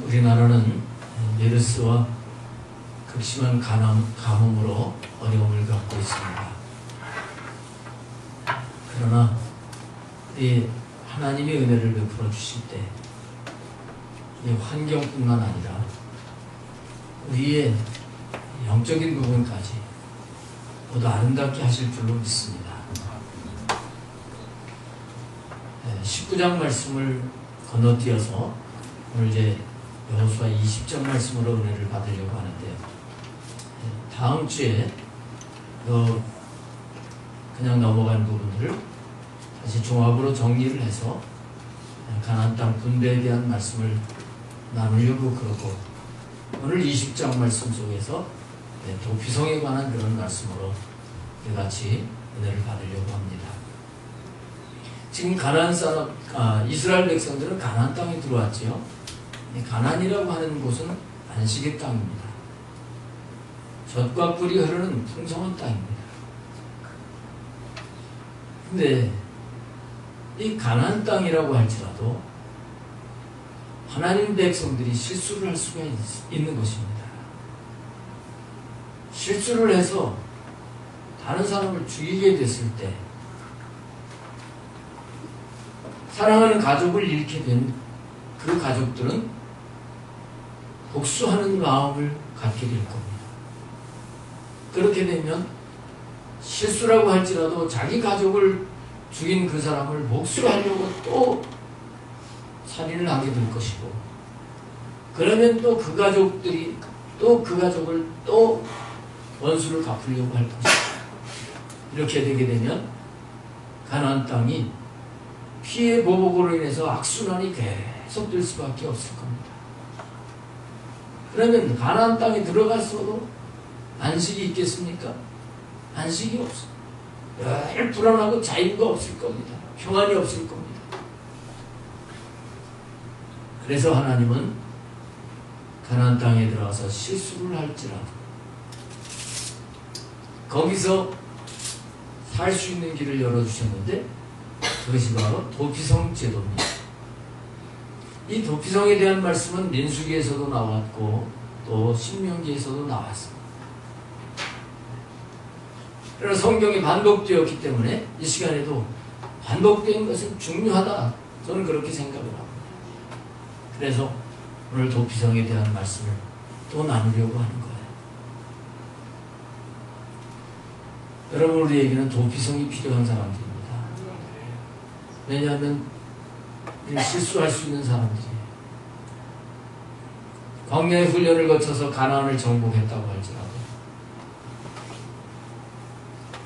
우리나라는 메르스와 극심한 가뭄으로 어려움을 겪고 있습니다. 그러나 이 하나님의 은혜를 베풀어 주실 때 이 환경뿐만 아니라 우리의 영적인 부분까지 모두 아름답게 하실 줄로 믿습니다. 19장 말씀을 건너뛰어서 오늘 이제 여호수아 20장 말씀으로 은혜를 받으려고 하는데요. 다음 주에 그냥 넘어간 부분들을 다시 종합으로 정리를 해서 가나안 땅 분배에 대한 말씀을 나누려고 그러고, 오늘 20장 말씀 속에서 도피성에 관한 그런 말씀으로 같이 은혜를 받으려고 합니다. 지금 이스라엘 백성들은 가나안 땅에 들어왔지요. 가나안이라고 하는 곳은 안식의 땅입니다. 젖과 꿀이 흐르는 풍성한 땅입니다. 근데 이 가나안 땅이라고 할지라도 하나님 백성들이 실수를 할 수가 있는 것입니다. 실수를 해서 다른 사람을 죽이게 됐을 때 사랑하는 가족을 잃게 된 그 가족들은 복수하는 마음을 갖게 될 겁니다. 그렇게 되면 실수라고 할지라도 자기 가족을 죽인 그 사람을 복수를 하려고 또 살인을 하게 될 것이고, 그러면 또 그 가족들이 또 그 가족을 또 원수를 갚으려고 할 것이고, 이렇게 되게 되면 가나안 땅이 피해 보복으로 인해서 악순환이 계속될 수밖에 없을 겁니다. 그러면 가나안 땅에 들어갔어도 안식이 있겠습니까? 안식이 없어요. 늘 불안하고 자유가 없을 겁니다. 평안이 없을 겁니다. 그래서 하나님은 가나안 땅에 들어가서 실수를 할지라도 거기서 살 수 있는 길을 열어주셨는데, 그것이 바로 도피성 제도입니다. 이 도피성에 대한 말씀은 민수기에서도 나왔고 또 신명기에서도 나왔습니다. 그러나 성경이 반복되었기 때문에 이 시간에도 반복된 것은 중요하다, 저는 그렇게 생각을 합니다. 그래서 오늘 도피성에 대한 말씀을 또 나누려고 하는 거예요. 여러분, 우리에게는 도피성이 필요한 사람들입니다. 왜냐하면 실수할 수 있는 사람들이에요. 광야의 훈련을 거쳐서 가나안을 정복했다고 할지라도,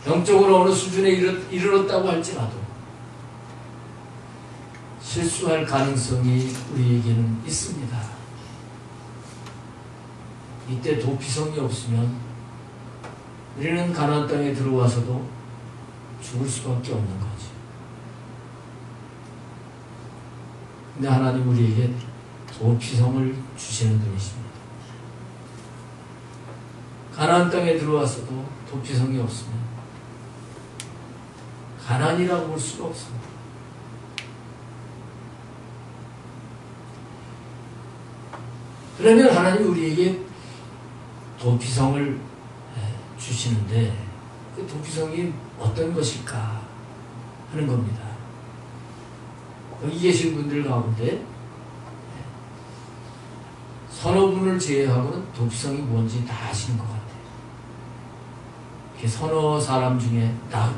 영적으로 어느 수준에 이르렀다고 할지라도 실수할 가능성이 우리에게는 있습니다. 이때 도피성이 없으면 우리는 가나안 땅에 들어와서도 죽을 수밖에 없는 거지. 근데 하나님 우리에게 도피성을 주시는 분이십니다. 가나안 땅에 들어와서도 도피성이 없으면 가나안이라고 볼 수가 없습니다. 그러면 하나님 우리에게 도피성을 주시는데 그 도피성이 어떤 것일까 하는 겁니다. 여기 계신 분들 가운데 서너 분을 제외하고는 도피성이 뭔지 다 아시는 것 같아요. 서너 사람 중에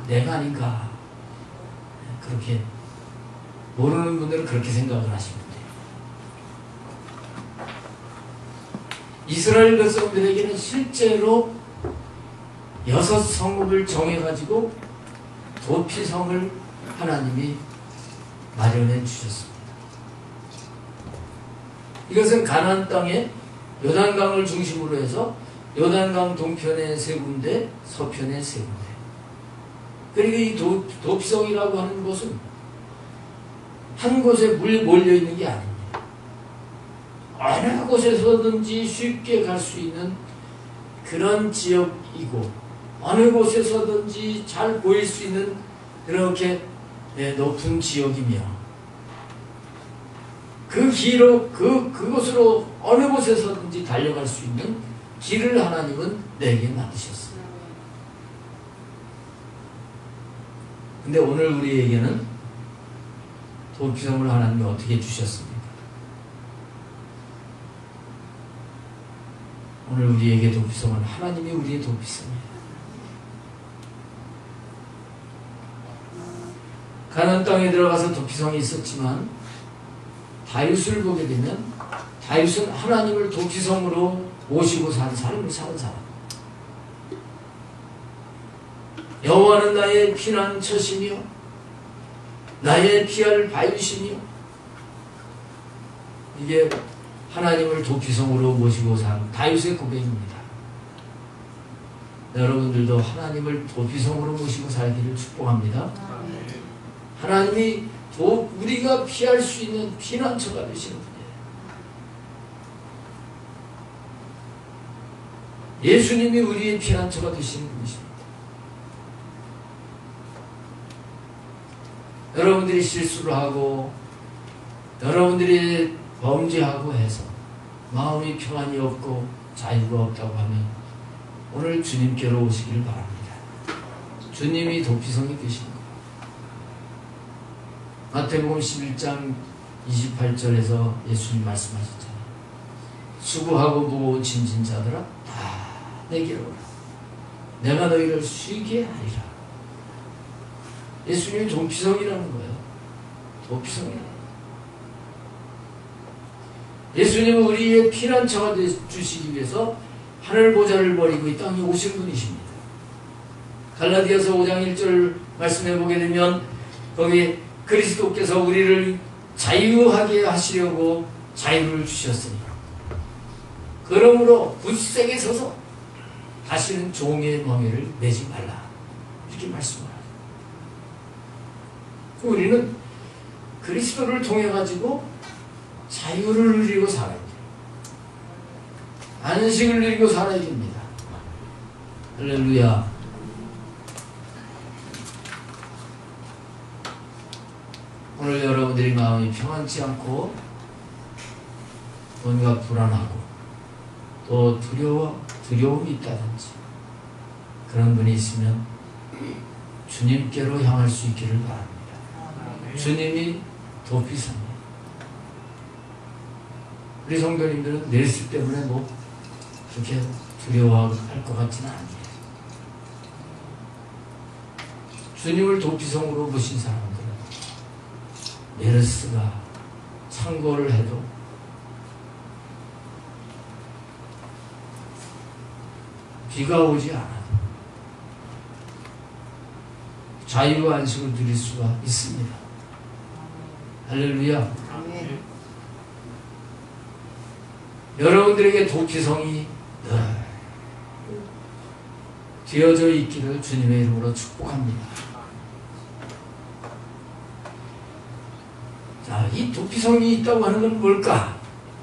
내가 아닌가, 그렇게 모르는 분들은 그렇게 생각을 하시면 돼요. 이스라엘 백성들에게는 실제로 6 성읍을 정해가지고 도피성을 하나님이 마련해 주셨습니다. 이것은 가나안 땅에 요단강을 중심으로 해서 요단강 동편에 3군데, 서편에 3군데. 그리고 이 도피성이라고 하는 곳은 한 곳에 물 몰려있는 게 아닙니다. 어느 곳에서든지 쉽게 갈 수 있는 그런 지역이고, 어느 곳에서든지 잘 보일 수 있는 그렇게 높은 지역이며, 그 길로 그곳으로 어느 곳에서든지 달려갈 수 있는 길을 하나님은 내게 만드셨어요. 근데 오늘 우리에게는 도피성을 하나님이 어떻게 주셨습니까? 오늘 우리에게 도피성은 하나님이 우리의 도피성이에요. 가나안 땅에 들어가서 도피성이 있었지만 다윗을 보게 되면 다윗은 하나님을 도피성으로 모시고 산 삶을 사는 사람. 여호와는 나의 피난처시며 나의 피할 바위시며, 이게 하나님을 도피성으로 모시고 산 다윗의 고백입니다. 여러분들도 하나님을 도피성으로 모시고 살기를 축복합니다. 하나님이 우리가 피할 수 있는 피난처가 되시는 분이에요. 예수님이 우리의 피난처가 되시는 분이십니다. 여러분들이 실수를 하고 여러분들이 범죄하고 해서 마음이 평안이 없고 자유가 없다고 하면 오늘 주님께로 오시길 바랍니다. 주님이 도피성이 되신 거예요. 마태복음 11장 28절에서 예수님 말씀하셨잖아요. 수고하고 무거운 짐진 자들아 다 내게로 오라. 내가 너희를 쉬게 하리라. 예수님이 도피성이라는 거예요. 도피성이라는 거예요. 예수님은 우리의 피난처가 주시기 위해서 하늘 보좌를 버리고 이 땅에 오신 분이십니다. 갈라디아서 5장 1절 말씀해 보게 되면 거기 그리스도께서 우리를 자유하게 하시려고 자유를 주셨으니 그러므로 굳세게 서서 다시는 종의 멍에를 매지 말라. 이렇게 말씀을 하죠. 우리는 그리스도를 통해 가지고 자유를 누리고 살아야 돼요. 안식을 누리고 살아야 됩니다. 할렐루야. 오늘 여러분들이 마음이 평안치 않고 뭔가 불안하고 또 두려움이 있다든지 그런 분이 있으면 주님께로 향할 수 있기를 바랍니다. 주님이 도피성이에요. 우리 성도님들은 낼수 때문에 뭐 그렇게 두려워할 것 같지는 않아요. 주님을 도피성으로 모신 사람들은 메르스가 창궐을 해도 비가 오지 않아도 자유와 안식을 누릴 수가 있습니다. 할렐루야. 아멘. 여러분들에게 도피성이 되어져 있기를 주님의 이름으로 축복합니다. 자, 이 도피성이 있다고 하는 건 뭘까?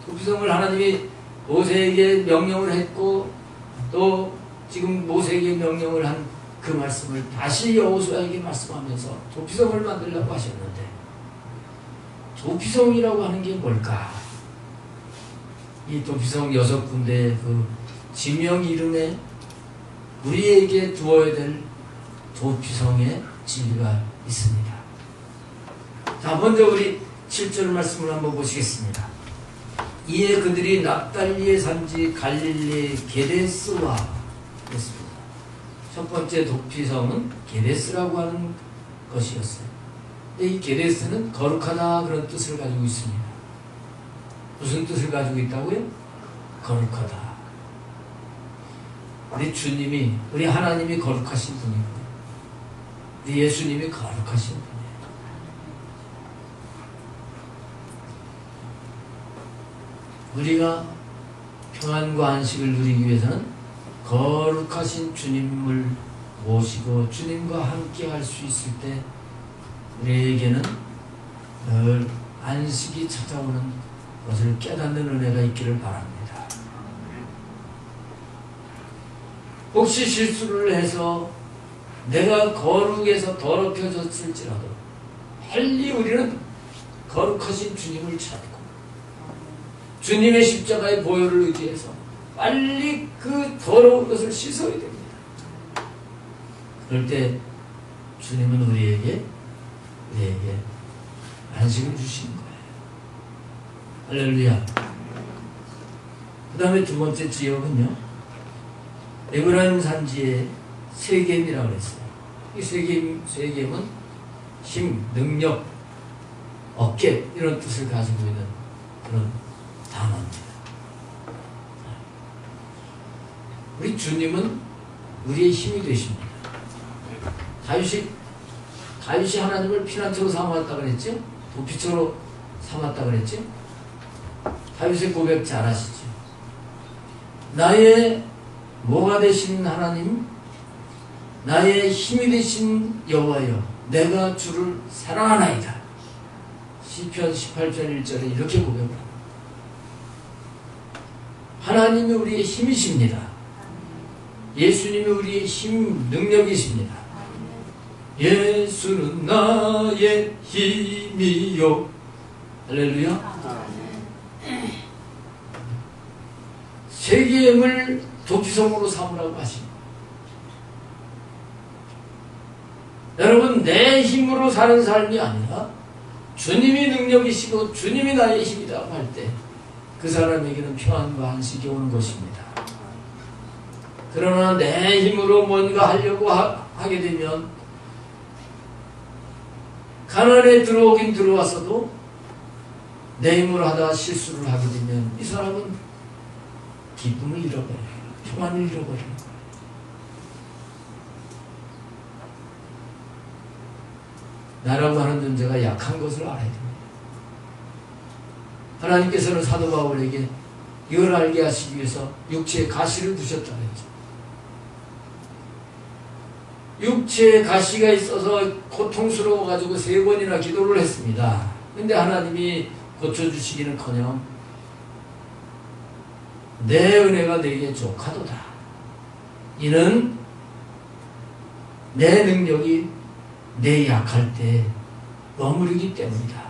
도피성을 하나님이 모세에게 명령을 했고 또 지금 모세에게 명령을 한 그 말씀을 다시 여호수아에게 말씀하면서 도피성을 만들려고 하셨는데 도피성이라고 하는 게 뭘까? 이 도피성 6군데의 그 지명 이름에 우리에게 두어야 될 도피성의 진리가 있습니다. 자, 먼저 우리 7절 말씀을 한번 보시겠습니다. 이에 그들이 납달리의 산지 갈릴리 게데스와 했습니다. 첫 번째 도피성은 게데스라고 하는 것이었어요. 근데 이 게데스는 거룩하다 그런 뜻을 가지고 있습니다. 무슨 뜻을 가지고 있다고요? 거룩하다. 우리 주님이, 우리 하나님이 거룩하신 분이고 우리 예수님이 거룩하신 분이에요. 우리가 평안과 안식을 누리기 위해서는 거룩하신 주님을 모시고 주님과 함께 할 수 있을 때 우리에게는 늘 안식이 찾아오는 것을 깨닫는 은혜가 있기를 바랍니다. 혹시 실수를 해서 내가 거룩에서 더럽혀졌을지라도 빨리 우리는 거룩하신 주님을 찾고 주님의 십자가의 보혈을 의지해서 빨리 그 더러운 것을 씻어야 됩니다. 그럴 때 주님은 우리에게 안식을 주시는 거예요. 할렐루야. 그 다음에 두 번째 지역은요, 에브라임 산지의 세겜이라고 그랬어요. 이 세겜은 힘, 능력, 어깨 이런 뜻을 가지고 있는 그런 단어입니다. 우리 주님은 우리의 힘이 되십니다. 다윗이 하나님을 피난처로 삼았다 그랬죠? 도피처로 삼았다 그랬죠? 다윗의 고백 잘 아시죠? 나의 뭐가 되신 하나님, 나의 힘이 되신 여호와여, 내가 주를 사랑하나이다. 시편 18편 1절에 이렇게 고백합니다. 하나님이 우리의 힘이십니다. 예수님이 우리의 힘, 능력이십니다. 예수는 나의 힘이요. 할렐루야. 세겜을 도피성으로 삼으라고 하십니다. 여러분, 내 힘으로 사는 삶이 아니라 주님이 능력이시고 주님이 나의 힘이라고 할 때 그 사람에게는 평안과 안식이 오는 것입니다. 그러나 내 힘으로 뭔가 하려고 하게 되면 가난에 들어오긴 들어왔어도 내 힘으로 하다가 실수를 하게 되면 이 사람은 기쁨을 잃어버려요. 평안을 잃어버려요. 나라고 하는 존재가 약한 것을 알아야 됩니다. 하나님께서는 사도 바울에게 이걸 알게 하시기 위해서 육체에 가시를 두셨다 그랬죠. 육체에 가시가 있어서 고통스러워가지고 3번이나 기도를 했습니다. 근데 하나님이 고쳐주시기는커녕 내 은혜가 내게 족하도다. 이는 내 능력이 내 약할 때 머무르기 때문이다.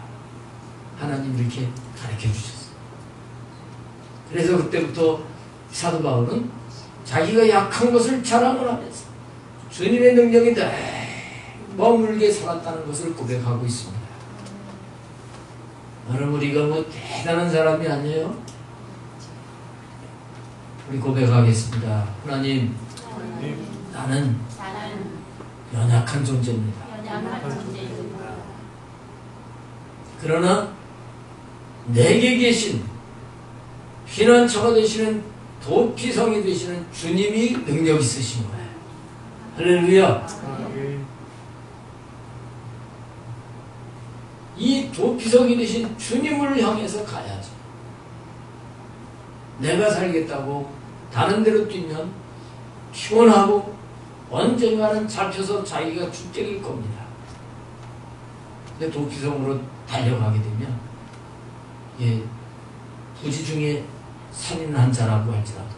하나님 이렇게 가르쳐 주셨어요. 그래서 그때부터 사도 바울은 자기가 약한 것을 자랑을 하면서 주님의 능력이 머물게 살았다는 것을 고백하고 있습니다. 여러분, 우리가 뭐 대단한 사람이 아니에요. 우리 고백하겠습니다. 하나님, 나는 연약한 존재입니다. 그러나 내게 계신 피난처가 되시는 도피성이 되시는 주님이 능력 있으신 거예요. 할렐루야. 이 도피성이 되신 주님을 향해서 가야죠. 내가 살겠다고 다른 데로 뛰면 피곤하고 언젠가는 잡혀서 자기가 죽게 겁니다. 근데 도피성으로 달려가게 되면 부지 중에 살인한 자라고 할지라도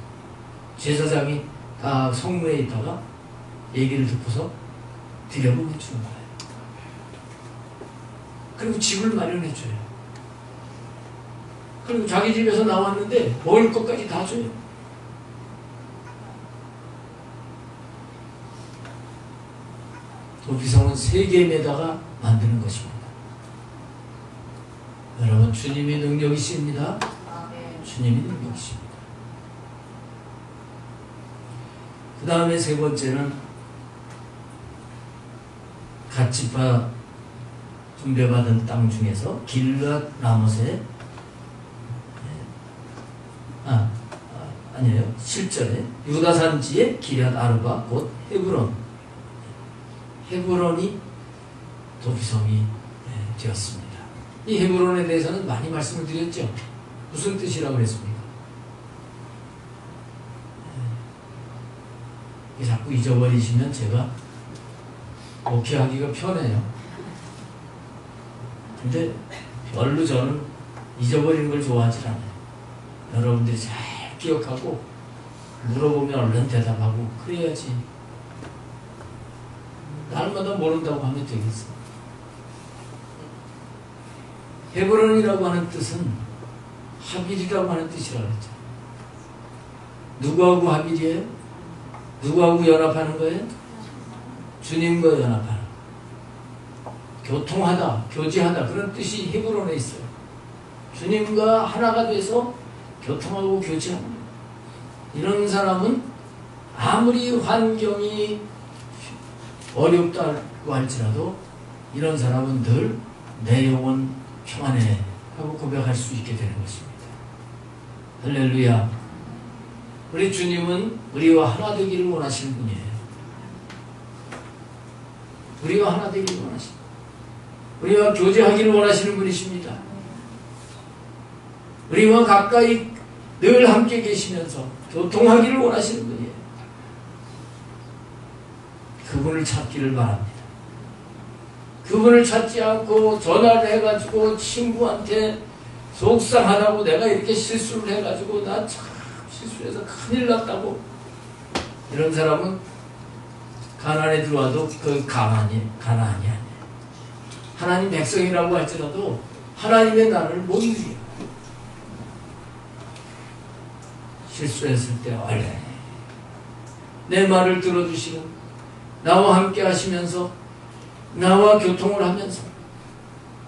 제사장이 다 성문에 있다가 얘기를 듣고서 들여보내 주는 거예요. 그리고 집을 마련해 줘요. 그리고 자기 집에서 나왔는데 먹을 것까지 다 줘요. 도피성은 세겜에다가 만드는 것입니다. 여러분, 주님이 능력이십니다. 주님이 능력이십니다. 그 다음에 세 번째는 갓지파 분배받은 땅 중에서 길앗 라못의 아니에요. 7절에 유다 산지의 길앗 아르바 곧 헤브론이 도피성이 되었습니다. 이 헤브론에 대해서는 많이 말씀을 드렸죠. 무슨 뜻이라고 그랬습니까? 자꾸 잊어버리시면 제가 목회하기가 편해요. 근데 별로 저는 잊어버리는 걸 좋아하지 않아요. 여러분들이 잘 기억하고 물어보면 얼른 대답하고 그래야지. 날마다 모른다고 하면 되겠어. 헤브론이라고 하는 뜻은 합일이라고 하는 뜻이라고 했죠. 누구하고 합일이에요? 누구하고 연합하는 거예요? 주님과 연합하는. 교통하다, 교제하다 그런 뜻이 히브리어에 있어요. 주님과 하나가 돼서 교통하고 교제합니다. 이런 사람은 아무리 환경이 어렵다고 할지라도 이런 사람은 늘 내 영혼 평안해 하고 고백할 수 있게 되는 것입니다. 할렐루야. 우리 주님은 우리와 하나 되기를 원하시는 분이에요. 우리와 하나 되기를 원하십니다. 우리와 교제하기를 원하시는 분이십니다. 우리와 가까이 늘 함께 계시면서 교통하기를 원하시는 분이에요. 그분을 찾기를 바랍니다. 그분을 찾지 않고 전화를 해가지고 친구한테 속상하다고 내가 이렇게 실수를 해가지고 나 참 실수해서 큰일 났다고 이런 사람은 가나안에 들어와도 그 가나안이 아니에요. 하나님 백성이라고 할지라도 하나님의 나라를 못 누려요. 실수했을 때 얼른 내 말을 들어주시는 나와 함께 하시면서 나와 교통을 하면서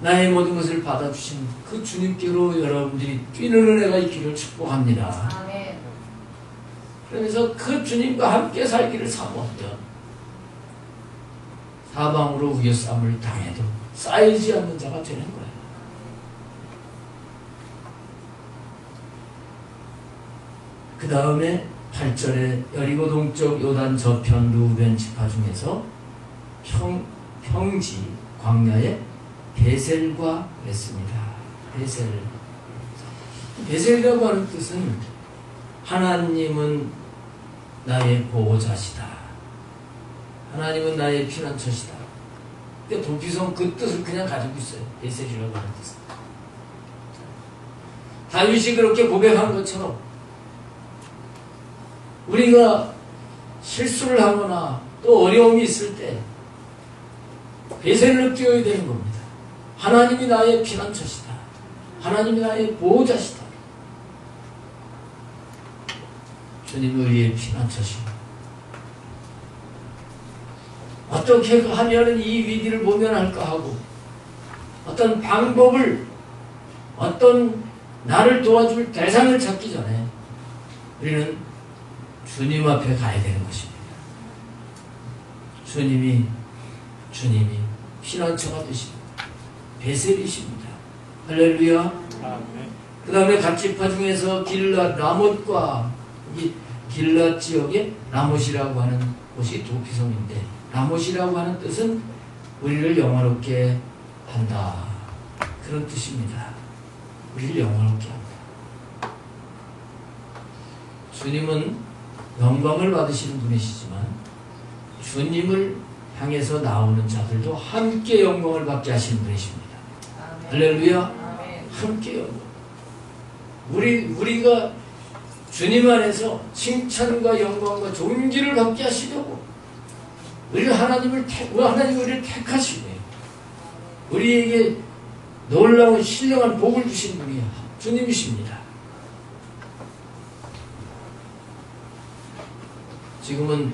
나의 모든 것을 받아주신 그 주님께로 여러분들이 뛰는 은혜가 있기를 축복합니다. 아멘. 그러면서 그 주님과 함께 살기를 사모하면 사방으로 우겨쌈을 당해도 쌓이지 않는 자가 되는 거예요. 그 다음에 8절에 여리고 동쪽 요단 저편 루벤 지파 중에서 평지 광야에 베셀과 그랬습니다. 베셀이라고 하는 뜻은 하나님은 나의 보호자시다. 하나님은 나의 피난처시다. 근데 도피성 그 뜻을 그냥 가지고 있어요. 베셀이라고 하는 뜻은. 다윗이 그렇게 고백한 것처럼 우리가 실수를 하거나 또 어려움이 있을 때 베셀을 뛰어야 되는 겁니다. 하나님이 나의 피난처시다. 하나님이 나의 보호자시다. 주님은 우리의 피난처시고 어떻게 하면 이 위기를 모면할까 하고 어떤 방법을 어떤 나를 도와줄 대상을 찾기 전에 우리는 주님 앞에 가야 되는 것입니다. 주님이 피난처가 되십니다. 베셀이십니다. 할렐루야. 그 다음에 갓 지파 중에서 길랏 라못과 이 길랏 지역에 라못이라고 하는 곳이 도피성인데 라못이라고 하는 뜻은 우리를 영화롭게 한다. 그런 뜻입니다. 우리를 영화롭게 한다. 주님은 영광을 받으시는 분이시지만 주님을 향해서 나오는 자들도 함께 영광을 받게 하시는 분이십니다. 아멘. 할렐루야. 아멘. 함께 영광. 우리가 주님 안에서 칭찬과 영광과 존귀를 받게 하시려고 하나님이 우리를 택하시고 우리에게 놀라운 신령한 복을 주신 분이 주님이십니다. 지금은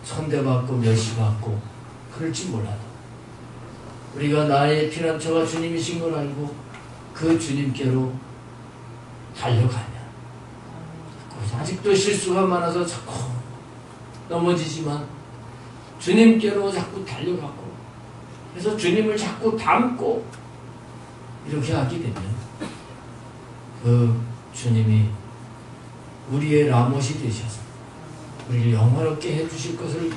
천대받고 멸시받고 그럴지 몰라도 우리가 나의 피난처가 주님이신 걸 알고 그 주님께로 달려가면 아직도 실수가 많아서 자꾸 넘어지지만 주님께로 자꾸 달려가고 그래서 주님을 자꾸 닮고 이렇게 하게 되면 그 주님이 우리의 라못이 되셔서 우리를 영화롭게 해주실 것을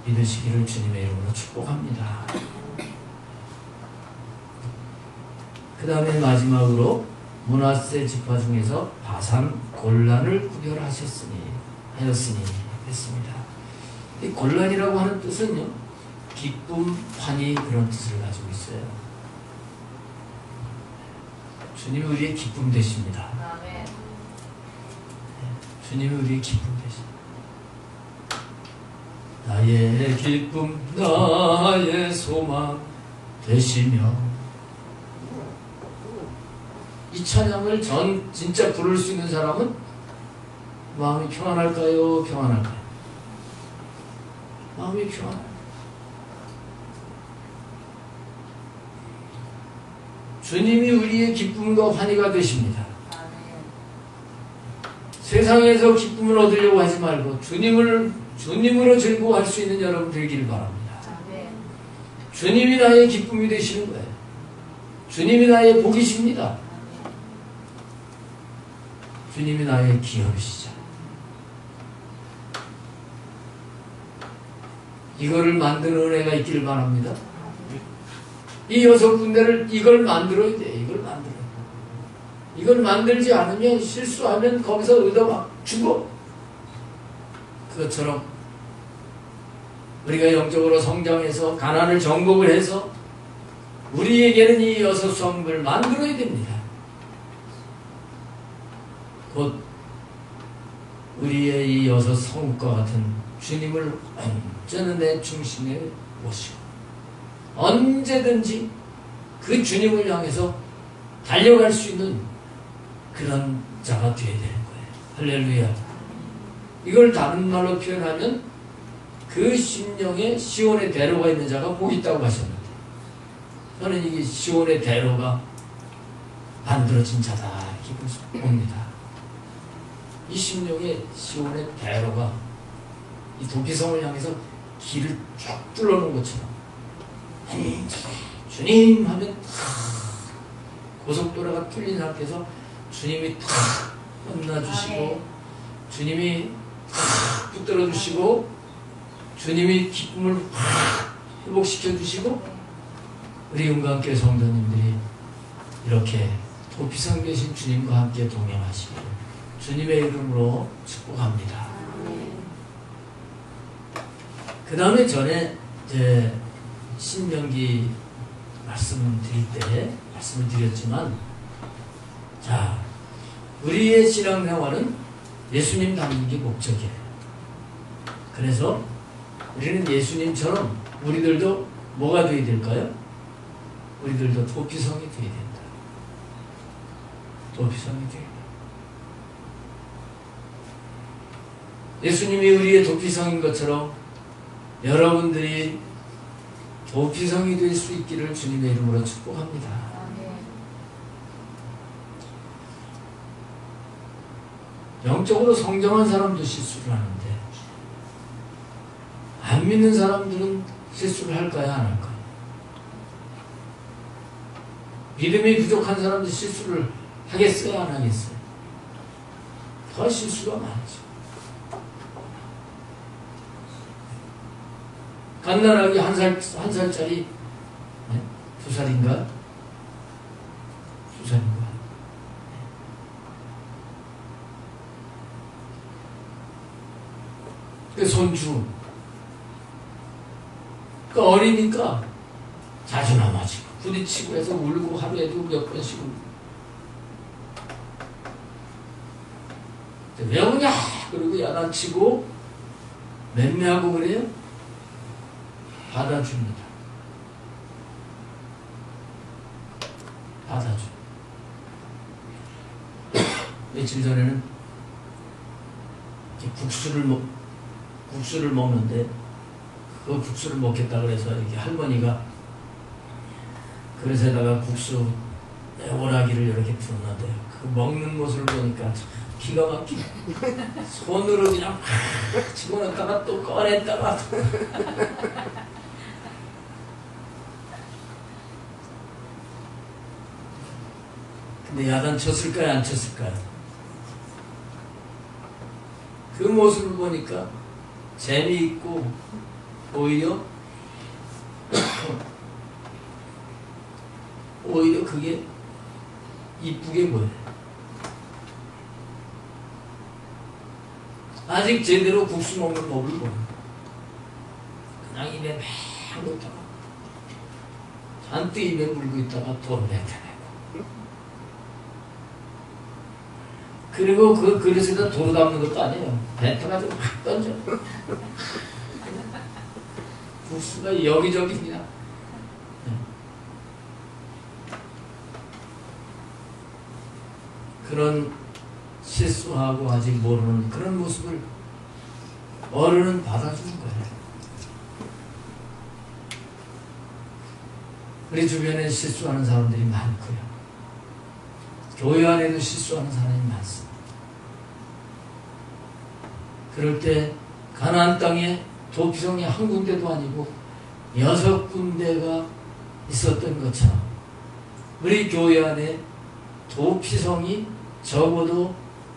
믿으시기를 주님의 이름으로 축복합니다. 그 다음에 마지막으로 므낫세 지파 중에서 바산 골란을 구별하였으니 했습니다. 이 골란이라고 하는 뜻은요, 기쁨, 환희 그런 뜻을 가지고 있어요. 주님이 우리의 기쁨 되십니다. 아멘. 주님이 우리의 기쁨 되십니다. 나의 기쁨, 나의 소망 되시며 이 찬양을 진짜 부를 수 있는 사람은 마음이 평안할까요? 평안할까요? 마음이 평안해요. 주님이 우리의 기쁨과 환희가 되십니다. 세상에서 기쁨을 얻으려고 하지 말고 주님으로 즐거워할 수 있는 여러분 되기를 바랍니다. 주님이 나의 기쁨이 되시는 거예요. 주님이 나의 복이십니다. 주님이 나의 기업이시죠. 이거를 만드는 은혜가 있기를 바랍니다. 이 6군데를 이걸 만들어야 돼. 이걸 만들지 않으면 실수하면 거기서 얻어막 죽어. 그것처럼 우리가 영적으로 성장해서 가난을 정복을 해서 우리에게는 이 6성을 만들어야 됩니다. 곧 우리의 이 6성과 같은 주님을 완전히 내 중심에 모시고 언제든지 그 주님을 향해서 달려갈 수 있는 그런 자가 되어야 되는 거예요. 할렐루야. 이걸 다른 말로 표현하면 그 심령에 시온의 대로가 있는 자가 복이 있다고 하셨는데 저는 이게 시온의 대로가 만들어진 자다 이렇게 봅니다. 이 심령에 시온의 대로가 이 도피성을 향해서 길을 쭉 뚫어놓은 것처럼 주님 하면 고속도로가 뚫린 상태에서 주님이 탁 만나주시고 주님이 탁 붙들어 주시고 주님이 기쁨을 확 회복시켜 주시고 우리 은광교회 성도님들이 이렇게 도피성 되신 주님과 함께 동행하시기를 주님의 이름으로 축복합니다. 그 다음에 전에 이제 신명기 말씀드릴 때 말씀을 드렸지만 자 우리의 신앙생활은 예수님 닮는 게 목적이에요. 그래서 우리는 예수님처럼 우리들도 뭐가 되어야 될까요? 우리들도 도피성이 되어야 된다. 도피성이 되어야 된다. 예수님이 우리의 도피성인 것처럼 여러분들이 도피성이 될 수 있기를 주님의 이름으로 축복합니다. 영적으로 성장한 사람도 실수를 하는데 안 믿는 사람들은 실수를 할까요? 안 할까요? 믿음이 부족한 사람들 실수를 하겠어요? 안 하겠어요? 더 실수가 많죠. 갓난아기 한 살짜리, 2살인가? 2살인가? 그 손주. 그 어리니까 자주 넘어지고, 부딪히고 해서 울고 하루에도 몇 번씩 울고. 왜 우냐? 그리고 야단치고, 맴매하고 그래요? 받아줍니다. 받아줘. 며칠 전에는 국수를 먹는데 그 국수를 먹겠다 그래서 이렇게 할머니가 그릇에다가 국수 오라기를 이렇게 풀었는데 그 먹는 모습을 보니까 기가 막히네. 손으로 그냥 집어넣다가 또 꺼냈다가 근데 야단 쳤을까요? 안 쳤을까요? 그 모습을 보니까 재미있고 오히려 그게 이쁘게 보여요. 아직 제대로 국수 먹는 법을 모르는 그냥 입에 막 넣다가 잔뜩 입에 물고 있다가 또 뱉어내고 그리고 그 그릇에다 도로 담는 것도 아니에요. 뱉어가지고 막 던져. 국수가 여기저기 그냥. 그런 실수하고 아직 모르는 그런 모습을 어른은 받아주는 거예요. 우리 주변에 실수하는 사람들이 많고요. 교회 안에도 실수하는 사람이 많습니다. 그럴 때 가나안 땅에 도피성이 한 군데도 아니고 6군데가 있었던 것처럼 우리 교회 안에 도피성이 적어도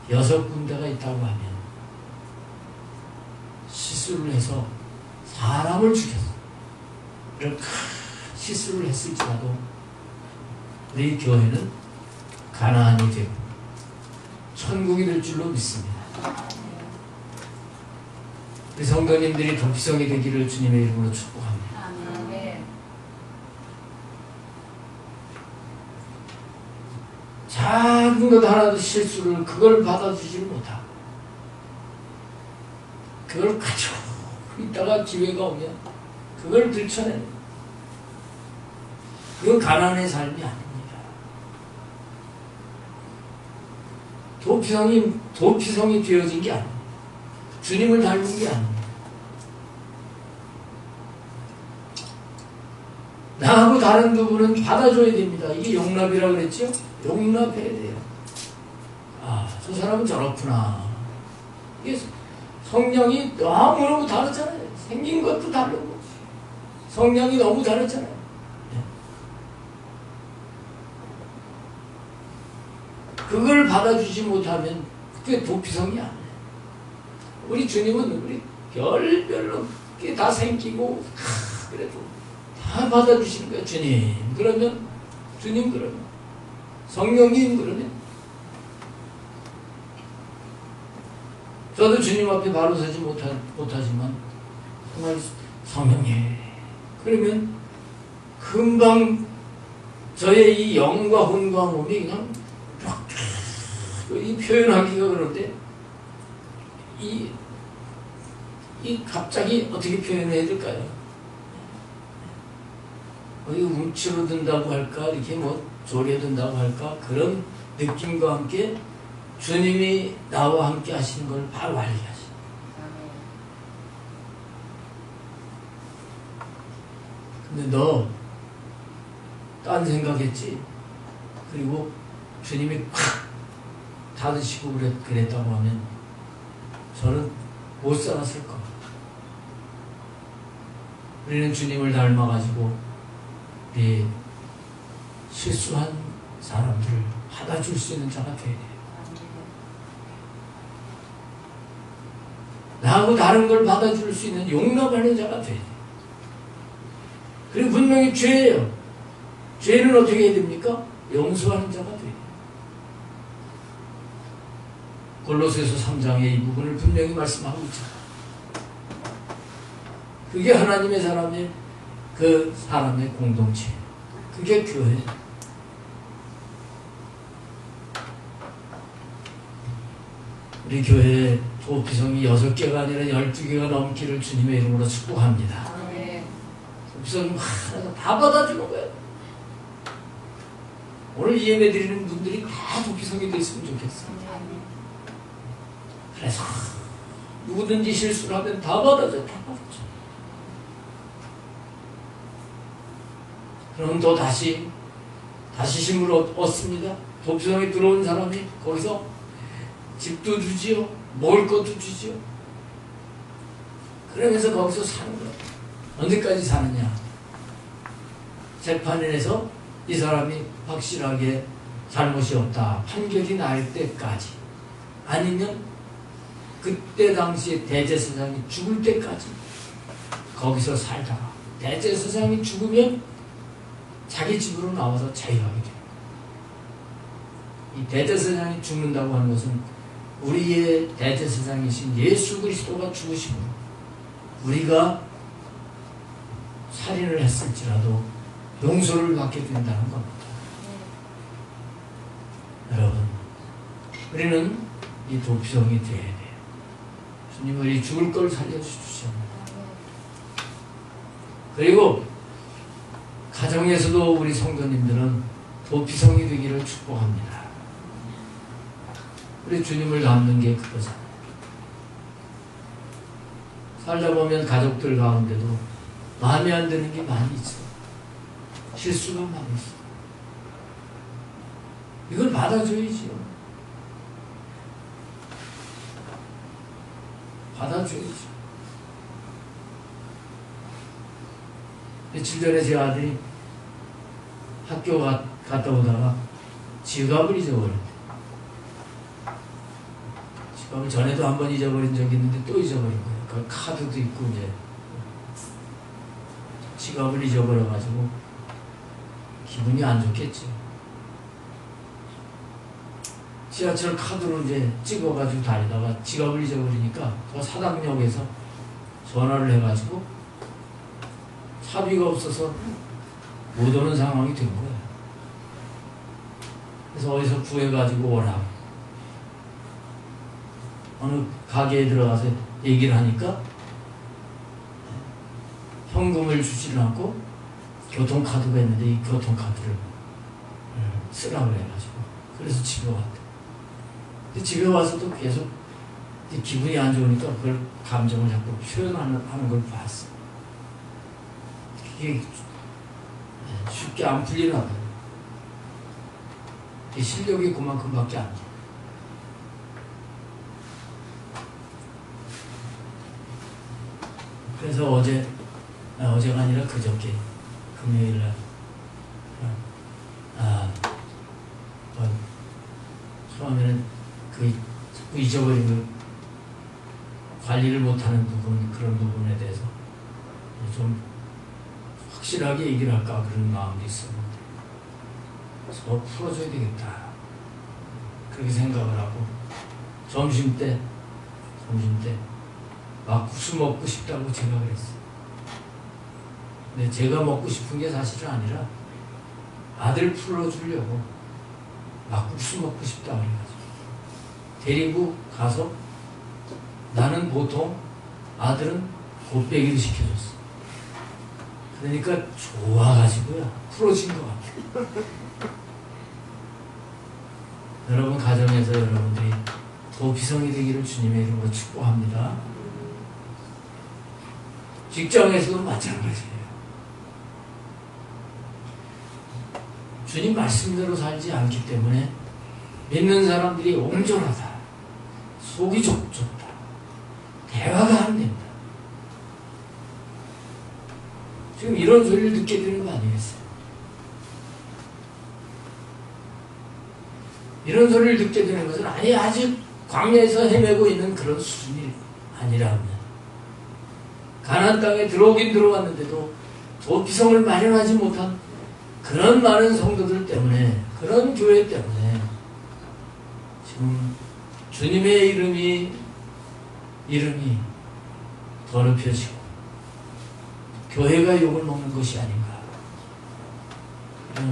6군데가 있다고 하면 실수를 해서 사람을 죽였어. 이런 큰 실수를 했을지라도 우리 교회는 가나안이 되고 천국이 될 줄로 믿습니다. 우리 성도님들이 도피성이 되기를 주님의 이름으로 축복합니다. 작은 것 하나도 실수를 그걸 받아주지 못하고 그걸 가지고 있다가 기회가 오면 그걸 들춰내는 그건 가난의 삶이 아닙니다. 도피성이 되어진 게 아닙니다. 주님을 닮은 게 아닙니다. 나하고 다른 부분은 받아줘야 됩니다. 이게 용납이라고 그랬죠? 용납해야 돼요. 아, 저 사람은 저렇구나. 이게 성령이 너무너무 다르잖아요. 생긴 것도 다르고 성령이 너무 다르잖아요. 그걸 받아주지 못하면 그게 도피성이 아니에요. 우리 주님은 우리 별별로 그게 다 생기고 그래도 다 받아주시는 거예요. 주님 그러면 주님 그러면 성령님 그러면 저도 주님 앞에 바로 서지 못하지만 정말 성령님 그러면 금방 저의 이 영과 혼과 몸이 그냥 이 표현하기가 그런데 이 갑자기 어떻게 표현해야 될까요? 움츠러든다고 할까 이렇게 뭐 졸여든다고 할까 그런 느낌과 함께 주님이 나와 함께 하시는 걸 바로 알게 하시죠. 근데 너 딴 생각했지? 그리고 주님이 콱 닫으시고 그랬다고 하면 저는 못 살았을 겁니다. 우리는 주님을 닮아가지고 우리 실수한 사람들을 받아줄 수 있는 자가 되어야 돼요. 나하고 다른 걸 받아줄 수 있는 용납하는 자가 되어야 돼요. 그리고 분명히 죄예요. 죄는 어떻게 해야 됩니까? 용서하는 자가 돼요. 골로새서 3장의 이 부분을 분명히 말씀하고 있잖아요. 그게 하나님의 사람의 그 사람의 공동체. 그게 교회. 우리 교회에 도피성이 6개가 아니라 12개가 넘기를 주님의 이름으로 축복합니다. 도피성이 하나도 다 받아주는 거예요. 오늘 예배 드리는 분들이 다 도피성이 됐으면 좋겠어요. 그래서 누구든지 실수를 하면 다 받아줘. 다 받아줘. 그럼 또 다시 힘을 얻습니다. 도피성에 들어온 사람이 거기서 집도 주지요. 먹을 것도 주지요. 그러면서 거기서 사는 거예요. 언제까지 사느냐. 재판에서 이 사람이 확실하게 잘못이 없다. 판결이 날 때까지. 아니면 그때 당시에 대제사장이 죽을 때까지 거기서 살다가 대제사장이 죽으면 자기 집으로 나와서 자유하게 됩니다. 이 대제사장이 죽는다고 하는 것은 우리의 대제사장이신 예수 그리스도가 죽으시고 우리가 살인을 했을지라도 용서를 받게 된다는 겁니다. 여러분, 우리는 이 도피성이 되어야 돼요. 주님 우리 죽을 걸 살려주셨습니다. 그리고 가정에서도 우리 성도님들은 도피성이 되기를 축복합니다. 우리 주님을 닮는 게 그거잖아요. 살다 보면 가족들 가운데도 마음에 안 드는 게 많이 있어. 실수가 많이 있어. 이걸 받아줘야지요. 받아줘야죠. 며칠 전에 제 아들이 학교 갔다 오다가 지갑을 잊어버렸대. 지갑을 전에도 한번 잊어버린 적이 있는데 또 잊어버린 거예요. 그 카드도 있고 이제 지갑을 잊어버려가지고 기분이 안 좋겠지. 지하철 카드로 이제 찍어가지고 다니다가 지갑을 잊어버리니까 저 사당역에서 전화를 해가지고 차비가 없어서 못 오는 상황이 된 거야. 그래서 어디서 구해가지고 오라. 어느 가게에 들어가서 얘기를 하니까 현금을 주지를 않고 교통카드가 있는데 이 교통카드를 쓰라고 해가지고 그래서 집에 왔대. 근데 집에 와서도 계속 기분이 안 좋으니까 그걸 감정을 자꾸 표현하는 걸 봤어. 이게 쉽게 안 풀리나 봐요. 실력이 그만큼밖에 안 돼. 그래서 어제가 아니라 그저께 금요일날 처음에는 그 잊어버린 걸 관리를 못하는 부분, 그런 부분에 대해서 좀 확실하게 얘기를 할까 그런 마음도 있었는데 더 풀어줘야 되겠다 그렇게 생각을 하고 점심때 막국수 먹고 싶다고 제가 그랬어요. 근데 제가 먹고 싶은 게 사실은 아니라 아들 풀어주려고 막국수 먹고 싶다 그래가지고 데리고 가서 나는 보통 아들은 곱빼기를 시켜줬어. 그러니까 좋아가지고요 풀어진 것 같아요. 여러분 가정에서 여러분들이 도피성이 되기를 주님의 이름으로 축복합니다. 직장에서도 마찬가지예요. 주님 말씀대로 살지 않기 때문에 믿는 사람들이 옹졸하다, 속이 좁다, 대화가 안 된다. 지금 이런 소리를 듣게 되는 거 아니겠어요? 이런 소리를 듣게 되는 것은 아직 광야에서 헤매고 있는 그런 수준이 아니라면 가나안 땅에 들어오긴 들어왔는데도 도피성을 마련하지 못한 그런 많은 성도들 때문에, 그런 교회 때문에 지금 주님의 이름이 더럽혀지고 교회가 욕을 먹는 것이 아닌가.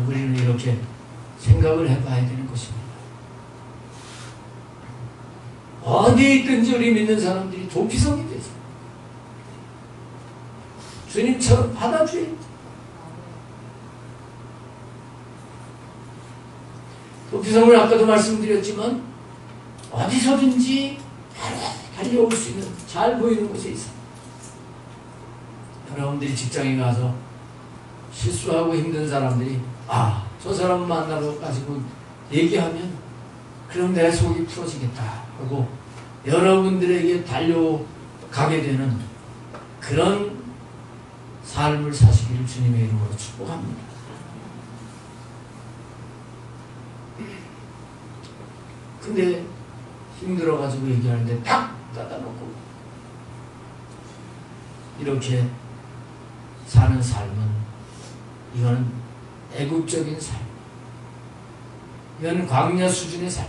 우리는 이렇게 생각을 해봐야 되는 것입니다. 어디에 있든지 우리 믿는 사람들이 도피성이 되죠. 주님처럼 받아줘야 돼. 도피성을 아까도 말씀드렸지만 어디서든지 달려올 수 있는, 잘 보이는 곳에 있어. 여러분들이 직장에 가서 실수하고 힘든 사람들이 저 사람 만나러 가지고 얘기하면 그럼 내 속이 풀어지겠다 하고 여러분들에게 달려가게 되는 그런 삶을 사시기를 주님의 이름으로 축복합니다. 근데 힘들어가지고 얘기하는데 딱 닫아놓고 이렇게 사는 삶은, 이거는 애국적인 삶, 이건 광야 수준의 삶,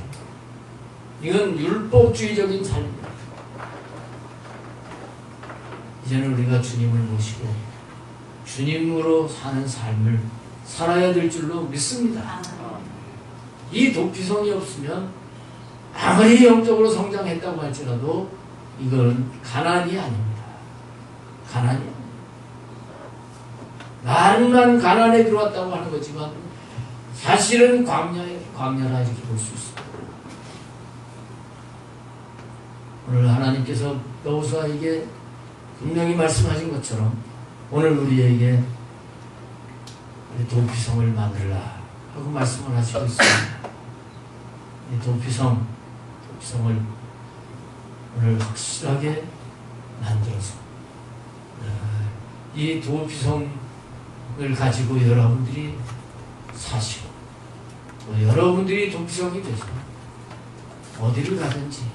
이건 율법주의적인 삶입니다. 이제는 우리가 주님을 모시고 주님으로 사는 삶을 살아야 될 줄로 믿습니다. 이 도피성이 없으면 아무리 영적으로 성장했다고 할지라도 이건 가난이 아닙니다. 가난이 아닙니다. 말만 가난에 들어왔다고 하는 거지만 사실은 광야라 이렇게 볼 수 있습니다. 오늘 하나님께서 여호수아에게 분명히 말씀하신 것처럼 오늘 우리에게 우리 도피성을 만들라 하고 말씀을 하시고 있습니다. 이 도피성을 오늘 확실하게 만들어서 이 도피성을 가지고 여러분들이 사시고 또 여러분들이 도피성이 돼서 어디를 가든지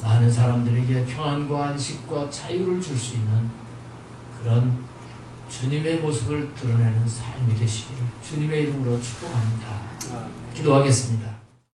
많은 사람들에게 평안과 안식과 자유를 줄 수 있는 그런 주님의 모습을 드러내는 삶이 되시기를 주님의 이름으로 축복합니다. 기도하겠습니다.